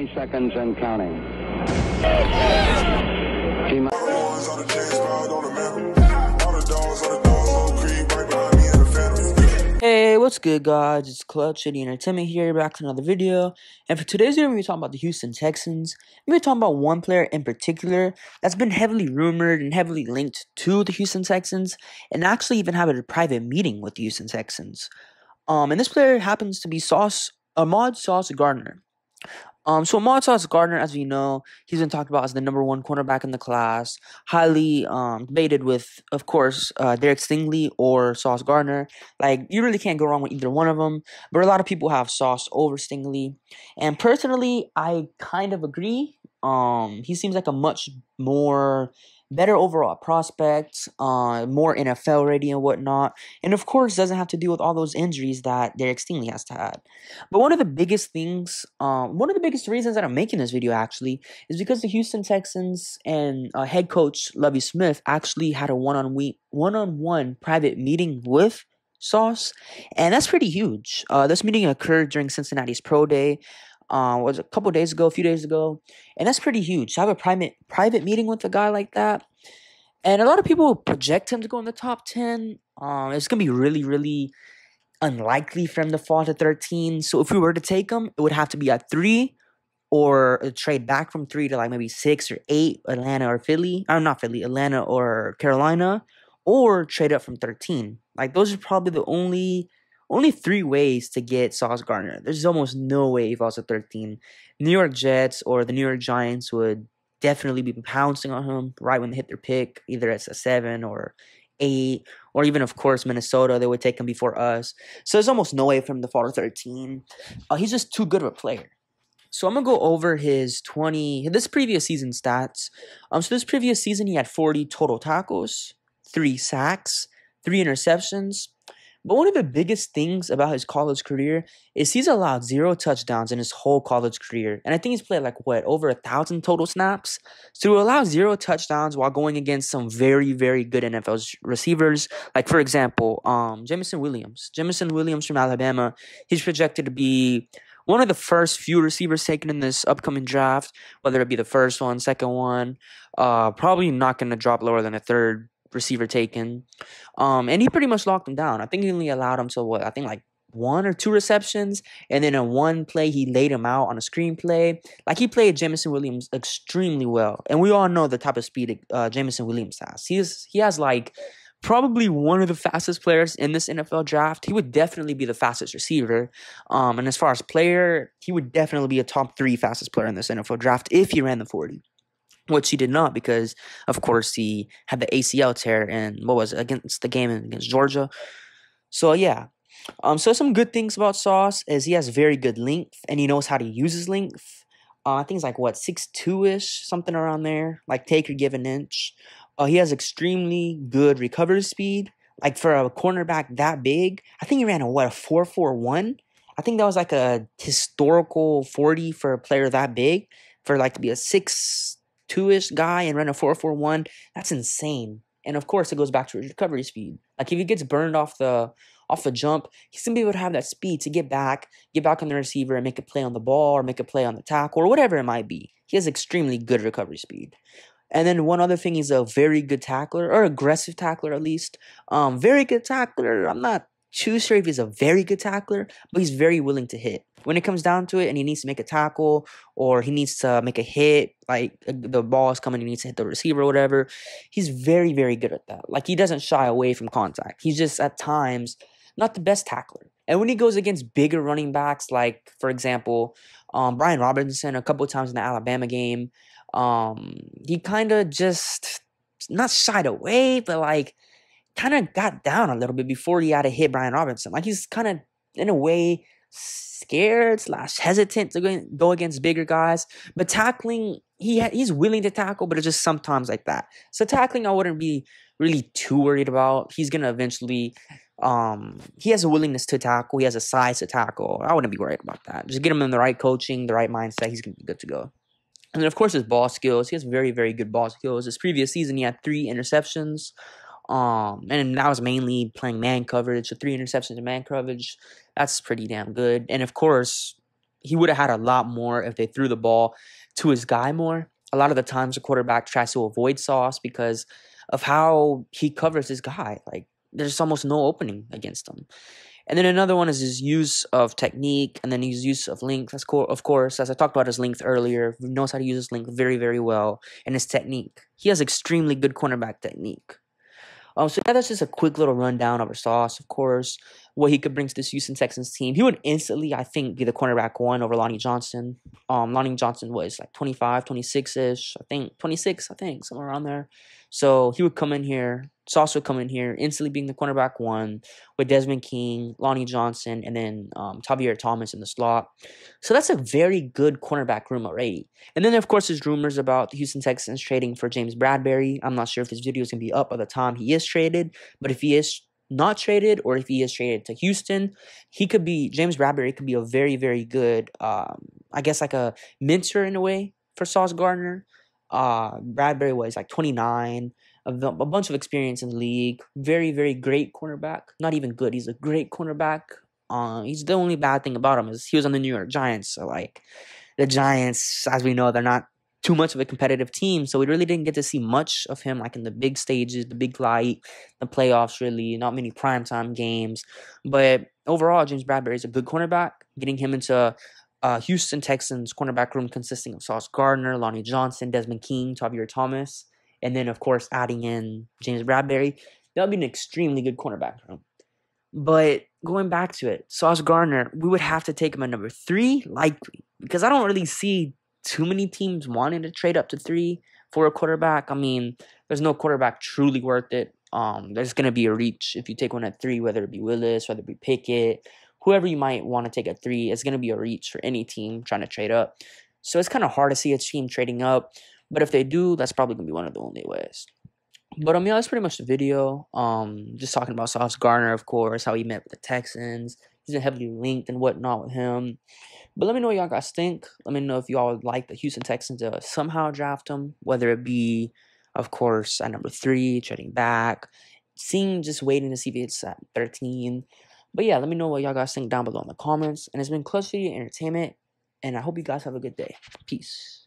20 seconds and counting. Hey, what's good, guys? It's Club City Entertainment here, back to another video. And for today's video, we're going to be talking about the Houston Texans. We're going to be talking about one player in particular that's been heavily rumored and heavily linked to the Houston Texans, and actually even having a private meeting with the Houston Texans. And this player happens to be Ahmad Sauce Gardner. So Ahmad Sauce Gardner, as we know, he's been talked about as the #1 cornerback in the class. Highly debated with, of course, Derek Stingley or Sauce Gardner. Like, you really can't go wrong with either one of them. But a lot of people have Sauce over Stingley. And personally, I kind of agree. He seems like a much more better overall prospect, more NFL ready and whatnot, and of course doesn't have to deal with all those injuries that Derek Stingley has to have. But one of the biggest reasons that I'm making this video actually is because the Houston Texans and head coach Lovie Smith actually had a one-on-one private meeting with Sauce, and that's pretty huge. This meeting occurred during Cincinnati's Pro Day. Was a few days ago, and that's pretty huge. To have a private meeting with a guy like that, and a lot of people project him to go in the top 10. It's gonna be really, really unlikely for him to fall to 13. So if we were to take him, it would have to be at 3, or a trade back from 3 to like maybe 6 or 8, Atlanta or Philly. Not Philly, Atlanta or Carolina, or trade up from 13. Like, those are probably the only 3 ways to get Sauce Gardner. There's almost no way he falls to 13. New York Jets or the New York Giants would definitely be pouncing on him right when they hit their pick, either it's a 7 or 8, or even, of course, Minnesota. They would take him before us. So there's almost no way for him to fall to 13. He's just too good of a player. So I'm going to go over this previous season stats. So this previous season, he had 40 total tackles, 3 sacks, 3 interceptions. But one of the biggest things about his college career is he's allowed 0 touchdowns in his whole college career. And I think he's played over 1,000 total snaps. So to allow 0 touchdowns while going against some very, very good NFL receivers. Like, for example, Jameson Williams. Jameson Williams from Alabama. He's projected to be one of the first few receivers taken in this upcoming draft. Whether it be the first one, second one. Probably not going to drop lower than a third receiver taken, and he pretty much locked him down. I think he only allowed him to 1 or 2 receptions, and then in one play he laid him out on a screenplay. Like, he played Jameson Williams extremely well, and we all know the type of speed Jameson Williams has. He has probably one of the fastest players in this NFL draft. He would definitely be the fastest receiver, and as far as player, he would definitely be a top 3 fastest player in this NFL draft if he ran the 40. Which he did not, because, of course, he had the ACL tear in, against Georgia. So, yeah. So some good things about Sauce is he has very good length, and he knows how to use his length. I think it's 6'2"-ish, something around there. Like, take or give an inch. He has extremely good recovery speed. Like, for a cornerback that big, I think he ran a 4.41? I think that was a historical 40 for a player that big. For to be a 6'2"-ish guy and run a 4.41, that's insane. And of course, it goes back to his recovery speed. Like, if he gets burned off the jump, he's gonna be able to have that speed to get back on the receiver and make a play on the ball or make a play on the tackle or whatever it might be. He has extremely good recovery speed. And then one other thing, he's a very good tackler, or aggressive tackler at least. Very good tackler. I'm not too sure if he's a very good tackler, but he's very willing to hit. When it comes down to it and he needs to make a tackle or he needs to make a hit, like the ball is coming, he needs to hit the receiver or whatever, he's very, very good at that. Like, he doesn't shy away from contact. He's just, at times, not the best tackler. And when he goes against bigger running backs, like, for example, Brian Robinson, a couple of times in the Alabama game, he kind of just, not shied away, but kind of got down a little bit before he had to hit Brian Robinson. Like, he's kind of, in a way, scared / hesitant to go against bigger guys. But tackling, he's willing to tackle, but it's just sometimes like that. So tackling, I wouldn't be really too worried about. He's going to eventually, he has a willingness to tackle. He has a size to tackle. I wouldn't be worried about that. Just get him in the right coaching, the right mindset. He's going to be good to go. And then, of course, his ball skills. He has very, very good ball skills. This previous season, he had 3 interceptions. And that was mainly playing man coverage. So 3 interceptions in man coverage, that's pretty damn good. And of course, he would have had a lot more if they threw the ball to his guy more. A lot of the times, the quarterback tries to avoid Sauce because of how he covers his guy. Like, there's almost no opening against him. And then another one is his use of technique, and then his use of length. Of course, as I talked about his length earlier, he knows how to use his length very, very well, and his technique. He has extremely good cornerback technique. So yeah, that's just a quick little rundown of our Sauce, of course, what he could bring to this Houston Texans team. He would instantly, I think, be the cornerback one over Lonnie Johnson. Lonnie Johnson was like 25, 26-ish, I think, 26, I think, somewhere around there. So he would come in here, Sauce would come in here, instantly being the cornerback one with Desmond King, Lonnie Johnson, and then Tavier Thomas in the slot. So that's a very good cornerback room already. And then, of course, there's rumors about the Houston Texans trading for James Bradbury. I'm not sure if this video is going to be up by the time he is traded, but if he is not traded or if he is traded to Houston, James Bradbury could be a very, very good, I guess like a mentor in a way for Sauce Gardner. Bradbury was like 29, a bunch of experience in the league, very, very great cornerback. Not even good, he's a great cornerback. He's the only bad thing about him is he was on the New York Giants, so like the Giants, as we know, they're not too much of a competitive team, so we really didn't get to see much of him like in the big stages, the big light, the playoffs, really, not many primetime games. But overall, James Bradbury is a good cornerback. Getting him into Houston Texans cornerback room consisting of Sauce Gardner, Lonnie Johnson, Desmond King, Tavier Thomas, and then, of course, adding in James Bradbury, that would be an extremely good cornerback room. But going back to it, Sauce Gardner, we would have to take him at number 3, likely, because I don't really see too many teams wanting to trade up to 3 for a quarterback. I mean, there's no quarterback truly worth it. There's going to be a reach if you take one at 3, whether it be Willis, whether it be Pickett, whoever you might want to take at 3. It's going to be a reach for any team trying to trade up. So it's kind of hard to see a team trading up. But if they do, that's probably going to be one of the only ways. But yeah, that's pretty much the video. Just talking about Sauce Gardner, of course, how he met with the Texans. He's heavily linked and whatnot with him. But let me know what y'all guys think. Let me know if y'all would like the Houston Texans to somehow draft him, whether it be, of course, at number 3, trading back, just waiting to see if it's at 13. But yeah, let me know what y'all guys think down below in the comments. And it's been Clutch Video Entertainment, and I hope you guys have a good day. Peace.